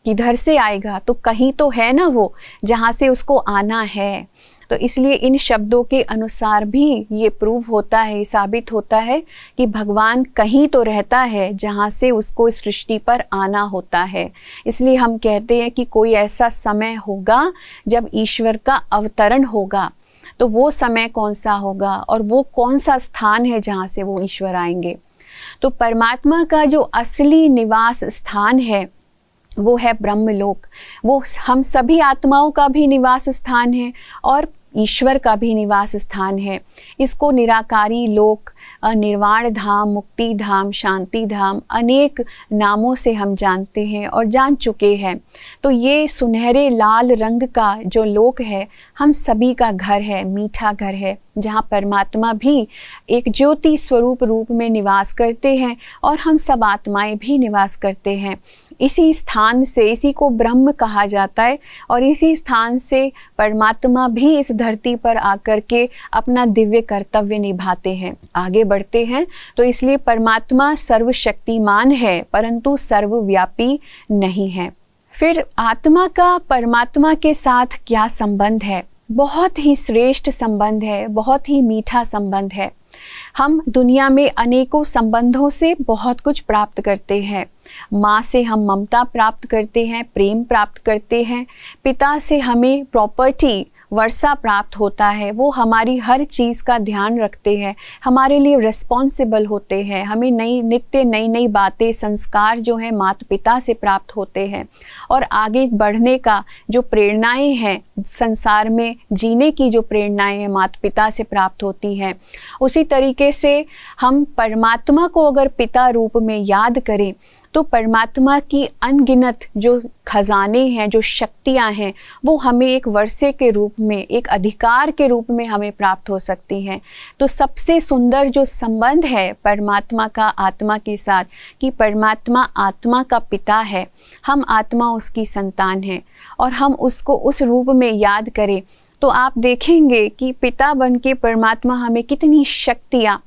किधर से आएगा? तो कहीं तो है ना वो, जहाँ से उसको आना है। तो इसलिए इन शब्दों के अनुसार भी ये प्रूव होता है, साबित होता है कि भगवान कहीं तो रहता है जहाँ से उसको इस सृष्टि पर आना होता है। इसलिए हम कहते हैं कि कोई ऐसा समय होगा जब ईश्वर का अवतरण होगा। तो वो समय कौन सा होगा और वो कौन सा स्थान है जहाँ से वो ईश्वर आएंगे? तो परमात्मा का जो असली निवास स्थान है वो है ब्रह्मलोक। वो हम सभी आत्माओं का भी निवास स्थान है और ईश्वर का भी निवास स्थान है। इसको निराकारी लोक, निर्वाण धाम, मुक्ति धाम, शांति धाम, अनेक नामों से हम जानते हैं और जान चुके हैं। तो ये सुनहरे लाल रंग का जो लोक है, हम सभी का घर है, मीठा घर है, जहाँ परमात्मा भी एक ज्योति स्वरूप रूप में निवास करते हैं और हम सब आत्माएं भी निवास करते हैं। इसी स्थान से, इसी को ब्रह्म कहा जाता है और इसी स्थान से परमात्मा भी इस धरती पर आकर के अपना दिव्य कर्तव्य निभाते हैं, आगे बढ़ते हैं। तो इसलिए परमात्मा सर्वशक्तिमान है, परंतु सर्वव्यापी नहीं है। फिर आत्मा का परमात्मा के साथ क्या संबंध है? बहुत ही श्रेष्ठ संबंध है, बहुत ही मीठा संबंध है। हम दुनिया में अनेकों संबंधों से बहुत कुछ प्राप्त करते हैं। माँ से हम ममता प्राप्त करते हैं, प्रेम प्राप्त करते हैं। पिता से हमें प्रॉपर्टी, वर्षा प्राप्त होता है, वो हमारी हर चीज़ का ध्यान रखते हैं, हमारे लिए रिस्पॉन्सिबल होते हैं। हमें नित्य नई नई बातें, संस्कार जो हैं माता पिता से प्राप्त होते हैं और आगे बढ़ने का जो प्रेरणाएं हैं, संसार में जीने की जो प्रेरणाएं हैं, माता पिता से प्राप्त होती हैं। उसी तरीके से हम परमात्मा को अगर पिता रूप में याद करें तो परमात्मा की अनगिनत जो खजाने हैं, जो शक्तियां हैं, वो हमें एक वर्षे के रूप में, एक अधिकार के रूप में हमें प्राप्त हो सकती हैं। तो सबसे सुंदर जो संबंध है परमात्मा का आत्मा के साथ, कि परमात्मा आत्मा का पिता है, हम आत्मा उसकी संतान है, और हम उसको उस रूप में याद करें तो आप देखेंगे कि पिता बन के परमात्मा हमें कितनी शक्तियाँ,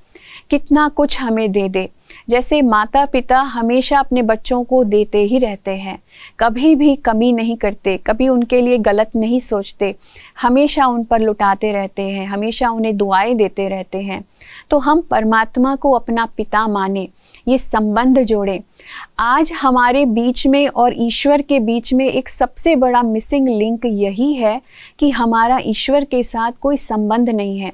कितना कुछ हमें दे दे। जैसे माता पिता हमेशा अपने बच्चों को देते ही रहते हैं, कभी भी कमी नहीं करते, कभी उनके लिए गलत नहीं सोचते, हमेशा उन पर लुटाते रहते हैं, हमेशा उन्हें दुआएं देते रहते हैं। तो हम परमात्मा को अपना पिता माने, ये संबंध जोड़ें। आज हमारे बीच में और ईश्वर के बीच में एक सबसे बड़ा मिसिंग लिंक यही है कि हमारा ईश्वर के साथ कोई संबंध नहीं है।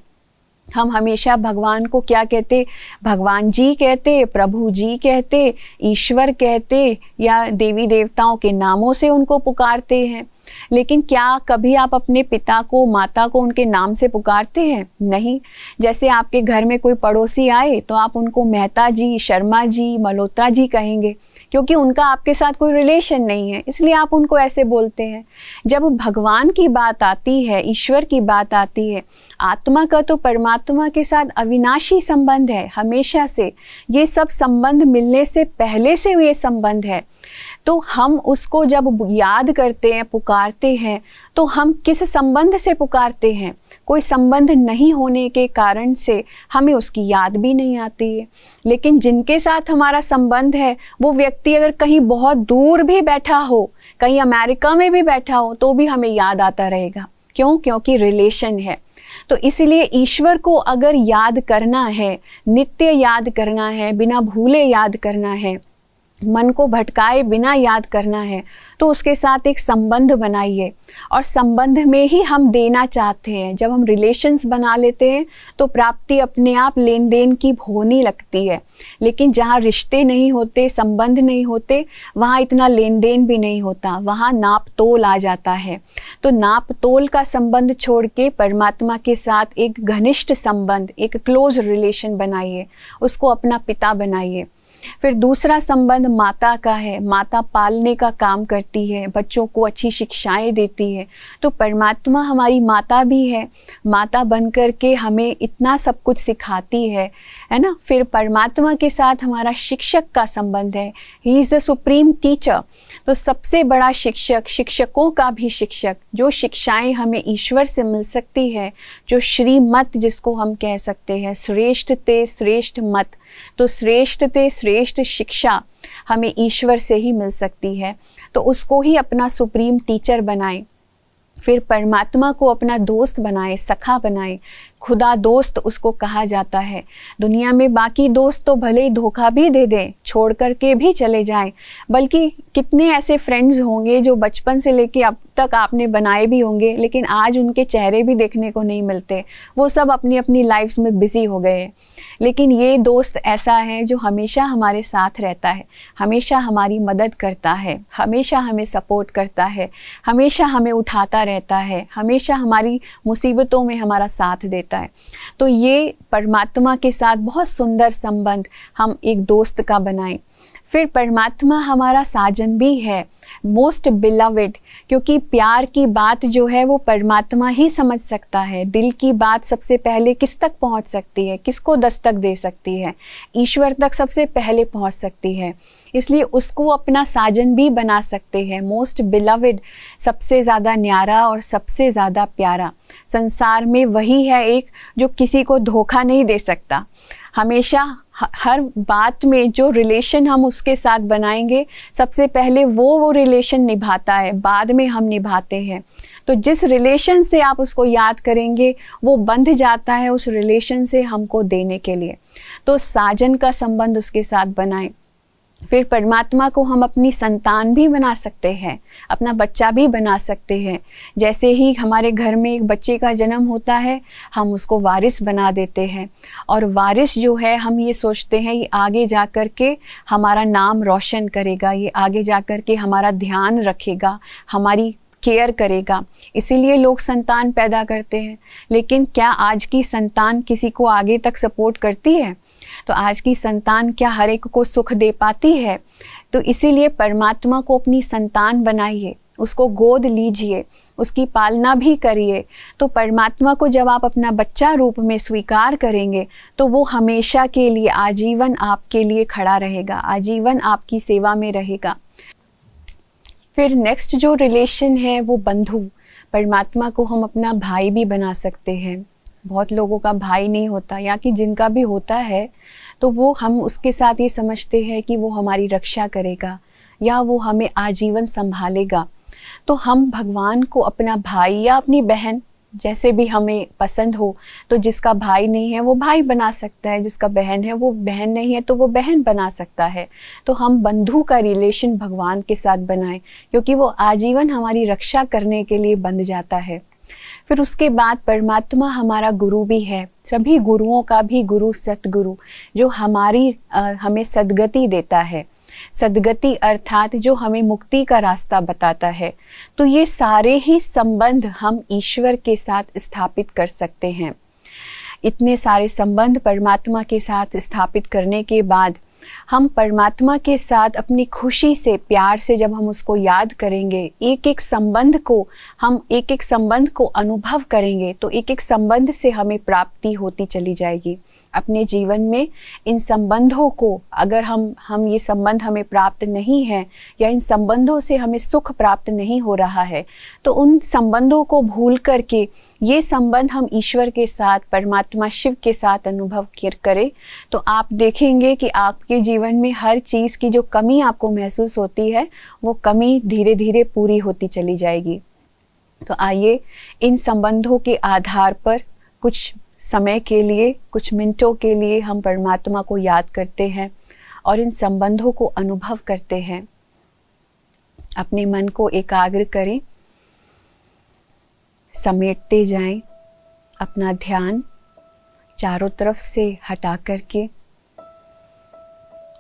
हम हमेशा भगवान को क्या कहते? भगवान जी कहते, प्रभु जी कहते, ईश्वर कहते, या देवी देवताओं के नामों से उनको पुकारते हैं। लेकिन क्या कभी आप अपने पिता को, माता को उनके नाम से पुकारते हैं? नहीं। जैसे आपके घर में कोई पड़ोसी आए तो आप उनको मेहता जी, शर्मा जी, मल्होत्रा जी कहेंगे, क्योंकि उनका आपके साथ कोई रिलेशन नहीं है, इसलिए आप उनको ऐसे बोलते हैं। जब भगवान की बात आती है, ईश्वर की बात आती है, आत्मा का तो परमात्मा के साथ अविनाशी संबंध है, हमेशा से। ये सब संबंध मिलने से पहले से ये संबंध है। तो हम उसको जब याद करते हैं, पुकारते हैं, तो हम किस संबंध से पुकारते हैं? कोई संबंध नहीं होने के कारण से हमें उसकी याद भी नहीं आती है। लेकिन जिनके साथ हमारा संबंध है, वो व्यक्ति अगर कहीं बहुत दूर भी बैठा हो, कहीं अमेरिका में भी बैठा हो, तो भी हमें याद आता रहेगा। क्यों? क्योंकि रिलेशन है। तो इसलिए ईश्वर को अगर याद करना है, नित्य याद करना है, बिना भूले याद करना है, मन को भटकाए बिना याद करना है, तो उसके साथ एक संबंध बनाइए। और संबंध में ही हम देना चाहते हैं। जब हम रिलेशंस बना लेते हैं तो प्राप्ति अपने आप लेन देन की होने लगती है। लेकिन जहाँ रिश्ते नहीं होते, संबंध नहीं होते, वहाँ इतना लेन देन भी नहीं होता, वहाँ नाप तोल आ जाता है। तो नाप तोल का संबंध छोड़ के परमात्मा के साथ एक घनिष्ठ संबंध, एक क्लोज रिलेशन बनाइए, उसको अपना पिता बनाइए। फिर दूसरा संबंध माता का है। माता पालने का काम करती है, बच्चों को अच्छी शिक्षाएं देती है। तो परमात्मा हमारी माता भी है, माता बन कर के हमें इतना सब कुछ सिखाती है ना। फिर परमात्मा के साथ हमारा शिक्षक का संबंध है। He is the supreme teacher. तो सबसे बड़ा शिक्षक, शिक्षकों का भी शिक्षक, जो शिक्षाएं हमें ईश्वर से मिल सकती है, जो श्रीमत जिसको हम कह सकते हैं, श्रेष्ठ ते श्रेष्ठ मत, तो श्रेष्ठ ते श्रेष्ठ शिक्षा हमें ईश्वर से ही मिल सकती है। तो उसको ही अपना सुप्रीम टीचर बनाएं। फिर परमात्मा को अपना दोस्त बनाए, सखा बनाए। खुदा दोस्त उसको कहा जाता है। दुनिया में बाकी दोस्त तो भले ही धोखा भी दे दें, छोड़ करके भी चले जाएं, बल्कि कितने ऐसे फ्रेंड्स होंगे जो बचपन से लेके अब तक आपने बनाए भी होंगे, लेकिन आज उनके चेहरे भी देखने को नहीं मिलते। वो सब अपनी अपनी लाइफ्स में बिजी हो गए हैं। लेकिन ये दोस्त ऐसा है जो हमेशा हमारे साथ रहता है, हमेशा हमारी मदद करता है, हमेशा हमें सपोर्ट करता है, हमेशा हमें उठाता रहता है, हमेशा हमारी मुसीबतों में हमारा साथ देता है। तो ये परमात्मा के साथ बहुत सुंदर संबंध हम एक दोस्त का बनाएं। फिर परमात्मा हमारा साजन भी है, मोस्ट बिलवेड, क्योंकि प्यार की बात जो है वो परमात्मा ही समझ सकता है। दिल की बात सबसे पहले किस तक पहुंच सकती है, किसको दस्तक दे सकती है? ईश्वर तक सबसे पहले पहुंच सकती है। इसलिए उसको अपना साजन भी बना सकते हैं। मोस्ट बिलवेड, सबसे ज़्यादा न्यारा और सबसे ज़्यादा प्यारा। संसार में वही है एक जो किसी को धोखा नहीं दे सकता। हमेशा हर बात में जो रिलेशन हम उसके साथ बनाएंगे, सबसे पहले वो रिलेशन निभाता है, बाद में हम निभाते हैं। तो जिस रिलेशन से आप उसको याद करेंगे, वो बंध जाता है उस रिलेशन से हमको देने के लिए। तो साजन का संबंध उसके साथ बनाएं। फिर परमात्मा को हम अपनी संतान भी बना सकते हैं, अपना बच्चा भी बना सकते हैं। जैसे ही हमारे घर में एक बच्चे का जन्म होता है, हम उसको वारिस बना देते हैं। और वारिस जो है, हम ये सोचते हैं ये आगे जा कर के हमारा नाम रोशन करेगा, ये आगे जा कर के हमारा ध्यान रखेगा, हमारी केयर करेगा। इसीलिए लोग संतान पैदा करते हैं। लेकिन क्या आज की संतान किसी को आगे तक सपोर्ट करती है? तो आज की संतान क्या हर एक को सुख दे पाती है? तो इसीलिए परमात्मा को अपनी संतान बनाइए, उसको गोद लीजिए, उसकी पालना भी करिए। तो परमात्मा को जब आप अपना बच्चा रूप में स्वीकार करेंगे तो वो हमेशा के लिए आजीवन आपके लिए खड़ा रहेगा, आजीवन आपकी सेवा में रहेगा। फिर नेक्स्ट जो रिलेशन है वो बंधु। परमात्मा को हम अपना भाई भी बना सकते हैं। बहुत लोगों का भाई नहीं होता, या कि जिनका भी होता है तो वो हम उसके साथ ये समझते हैं कि वो हमारी रक्षा करेगा या वो हमें आजीवन संभालेगा। तो हम भगवान को अपना भाई या अपनी बहन, जैसे भी हमें पसंद हो, तो जिसका भाई नहीं है वो भाई बना सकता है, जिसका बहन है वो बहन नहीं है तो वो बहन बना सकता है। तो हम बंधु का रिलेशन भगवान के साथ बनाएं, क्योंकि वो आजीवन हमारी रक्षा करने के लिए बंध जाता है। फिर उसके बाद परमात्मा हमारा गुरु भी है, सभी गुरुओं का भी गुरु सतगुरु, जो हमें सद्गति देता है। सद्गति अर्थात जो हमें मुक्ति का रास्ता बताता है। तो ये सारे ही संबंध हम ईश्वर के साथ स्थापित कर सकते हैं। इतने सारे संबंध परमात्मा के साथ स्थापित करने के बाद हम परमात्मा के साथ अपनी खुशी से, प्यार से जब हम उसको याद करेंगे, एक एक संबंध को अनुभव करेंगे, तो एक एक संबंध से हमें प्राप्ति होती चली जाएगी। अपने जीवन में इन संबंधों को, अगर हम ये संबंध हमें प्राप्त नहीं है या इन संबंधों से हमें सुख प्राप्त नहीं हो रहा है, तो उन संबंधों को भूल करके ये संबंध हम ईश्वर के साथ, परमात्मा शिव के साथ अनुभव करें, तो आप देखेंगे कि आपके जीवन में हर चीज़ की जो कमी आपको महसूस होती है वो कमी धीरे धीरे पूरी होती चली जाएगी। तो आइए इन संबंधों के आधार पर कुछ समय के लिए, कुछ मिनटों के लिए हम परमात्मा को याद करते हैं और इन संबंधों को अनुभव करते हैं। अपने मन को एकाग्र करें, समेटते जाएं, अपना ध्यान चारों तरफ से हटा करके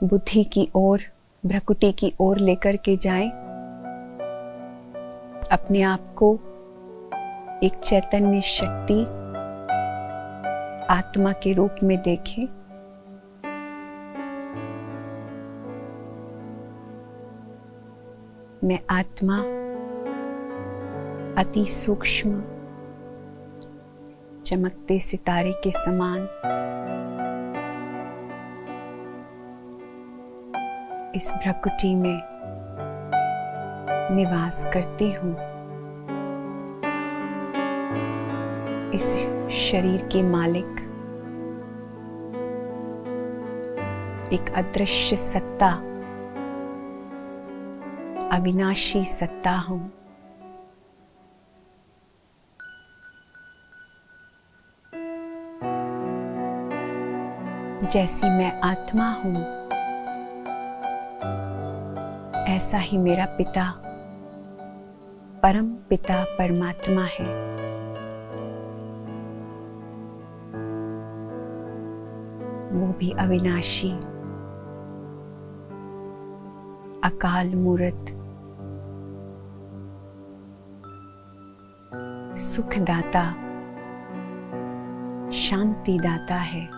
बुद्धि की ओर, भ्रकुटी की ओर लेकर के जाएं। अपने आप को एक चैतन्य शक्ति, आत्मा के रूप में देखें। मैं आत्मा अति सूक्ष्म चमकते सितारे के समान इस भ्रकुटी में निवास करती हूँ। इस शरीर के मालिक एक अदृश्य सत्ता, अविनाशी सत्ता हूँ। जैसी मैं आत्मा हूँ, ऐसा ही मेरा पिता, परम पिता परमात्मा है। वो भी अविनाशी, अकाल मूर्त, सुखदाता, शांति दाता है।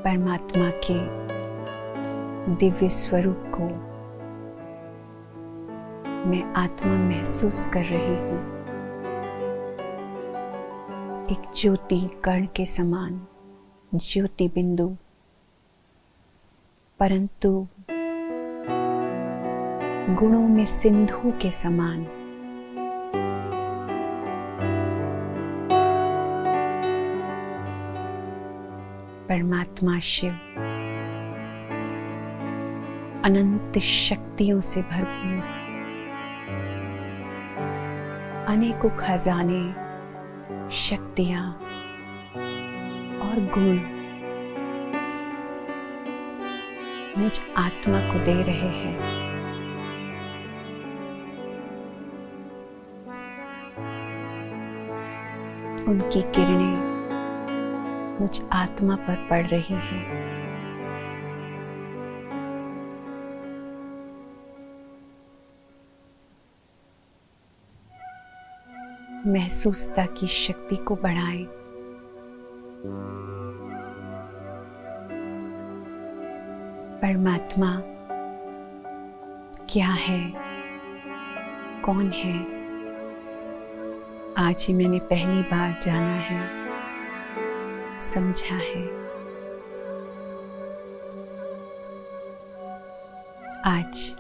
परमात्मा के दिव्य स्वरूप को मैं आत्मा महसूस कर रही हूँ। एक ज्योति कण के समान, ज्योति बिंदु, परंतु गुणों में सिंधु के समान। परमात्मा शिव अनंत शक्तियों से भरपूर, अनेकों खजाने, शक्तियां और गुण मुझ आत्मा को दे रहे हैं। उनकी किरणें मुझ आत्मा पर पड़ रही है। महसूसता की शक्ति को बढ़ाएं। परमात्मा क्या है, कौन है, आज ही मैंने पहली बार जाना है, समझा है। आज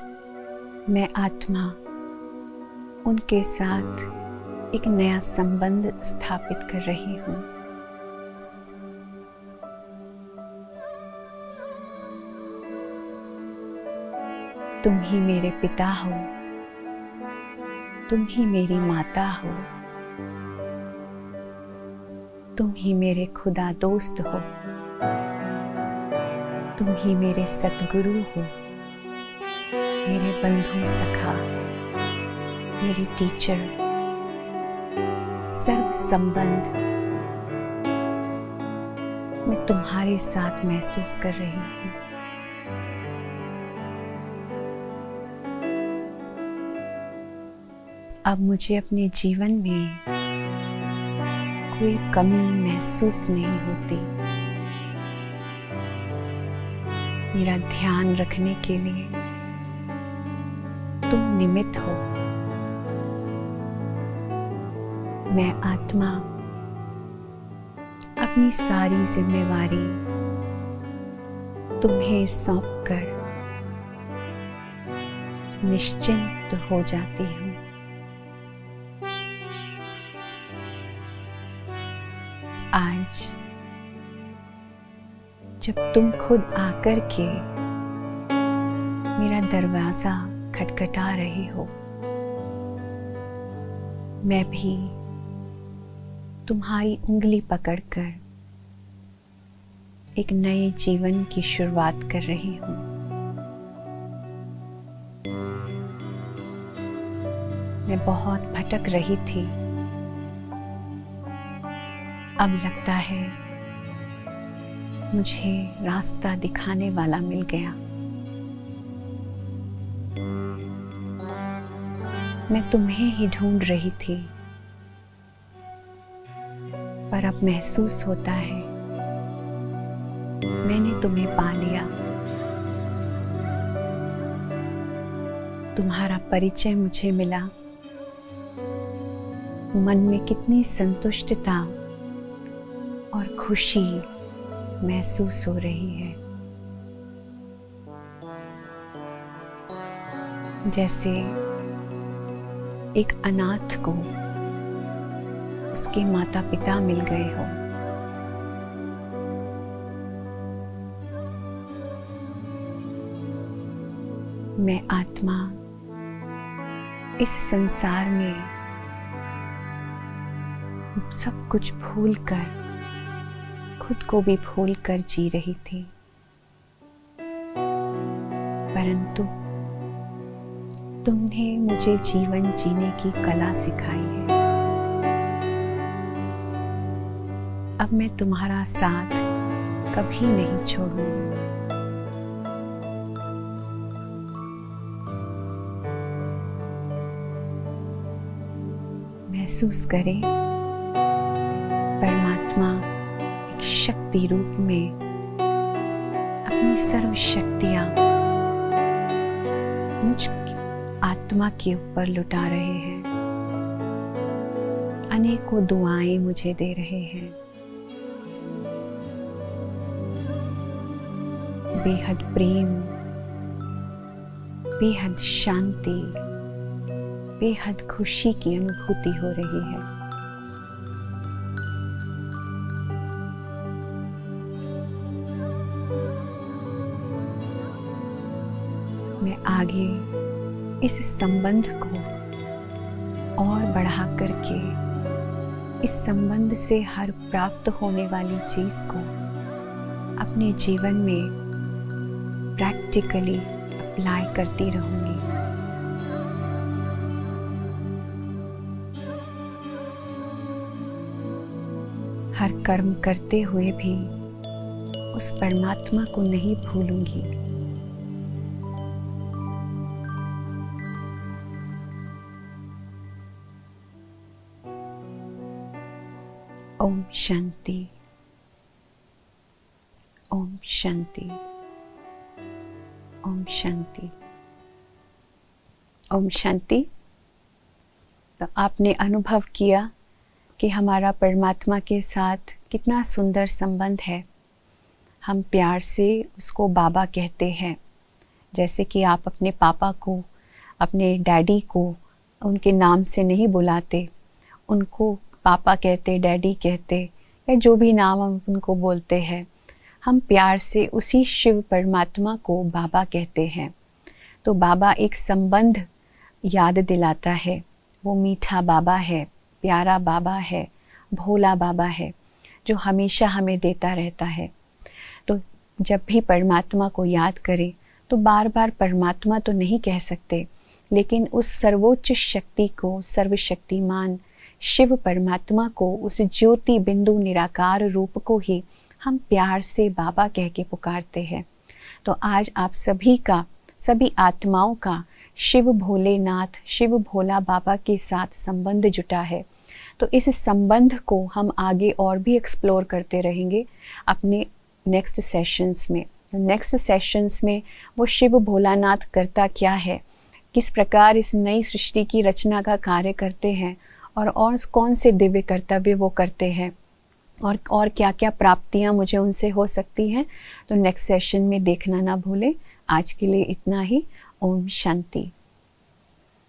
मैं आत्मा उनके साथ एक नया संबंध स्थापित कर रही हूँ। तुम ही मेरे पिता हो, तुम ही मेरी माता हो, तुम ही मेरे खुदा दोस्त हो, तुम ही मेरे सतगुरु हो, मेरे बंधु सखा, मेरी टीचर, सर्व संबंध मैं तुम्हारे साथ महसूस कर रही हूँ। अब मुझे अपने जीवन में कोई कमी महसूस नहीं होती। मेरा ध्यान रखने के लिए तुम निमित्त हो। मैं आत्मा अपनी सारी जिम्मेवारी तुम्हें सौंपकर निश्चिंत हो जाती हूँ। आज जब तुम खुद आकर के मेरा दरवाजा खटखटा रहे हो, मैं भी तुम्हारी उंगली पकड़कर एक नए जीवन की शुरुआत कर रही हूँ। मैं बहुत भटक रही थी, अब लगता है मुझे रास्ता दिखाने वाला मिल गया। मैं तुम्हें ही ढूंढ रही थी, पर अब महसूस होता है मैंने तुम्हें पा लिया। तुम्हारा परिचय मुझे मिला। मन में कितनी संतुष्टता और खुशी महसूस हो रही है, जैसे एक अनाथ को उसके माता पिता मिल गए हो। मैं आत्मा इस संसार में सब कुछ भूलकर, खुद को भी भूलकर जी रही थी, परंतु तुमने मुझे जीवन जीने की कला सिखाई है। अब मैं तुम्हारा साथ कभी नहीं छोड़ूंगी। महसूस करें परमात्मा एक शक्ति रूप में अपनी सर्व शक्तियां मुझ आत्मा के ऊपर लुटा रहे हैं। अनेकों दुआएं मुझे दे रहे हैं। बेहद प्रेम, बेहद शांति, बेहद खुशी की अनुभूति हो रही है। मैं आगे इस संबंध को और बढ़ा करके इस संबंध से हर प्राप्त होने वाली चीज को अपने जीवन में प्रैक्टिकली अप्लाई करती रहूंगी। हर कर्म करते हुए भी उस परमात्मा को नहीं भूलूंगी। ओम शांति, ओम शांति। ओम शांति। ओम शांति। तो आपने अनुभव किया कि हमारा परमात्मा के साथ कितना सुंदर संबंध है। हम प्यार से उसको बाबा कहते हैं। जैसे कि आप अपने पापा को, अपने डैडी को उनके नाम से नहीं बुलाते, उनको पापा कहते, डैडी कहते, या जो भी नाम हम उनको बोलते हैं, हम प्यार से उसी शिव परमात्मा को बाबा कहते हैं। तो बाबा एक संबंध याद दिलाता है। वो मीठा बाबा है, प्यारा बाबा है, भोला बाबा है, जो हमेशा हमें देता रहता है। तो जब भी परमात्मा को याद करें तो बार बार परमात्मा तो नहीं कह सकते, लेकिन उस सर्वोच्च शक्ति को, सर्वशक्तिमान शिव परमात्मा को, उस ज्योति बिंदु निराकार रूप को ही हम प्यार से बाबा कह के पुकारते हैं। तो आज आप सभी का, सभी आत्माओं का शिव भोलेनाथ, शिव भोला बाबा के साथ संबंध जुटा है। तो इस संबंध को हम आगे और भी एक्सप्लोर करते रहेंगे अपने नेक्स्ट सेशंस में। नेक्स्ट सेशंस में वो शिव भोलानाथ करता क्या है, किस प्रकार इस नई सृष्टि की रचना का कार्य करते हैं, और कौन से दिव्य कर्तव्य वो करते हैं, और क्या क्या प्राप्तियां मुझे उनसे हो सकती हैं। तो नेक्स्ट सेशन में देखना ना भूलें। आज के लिए इतना ही। ओम शांति।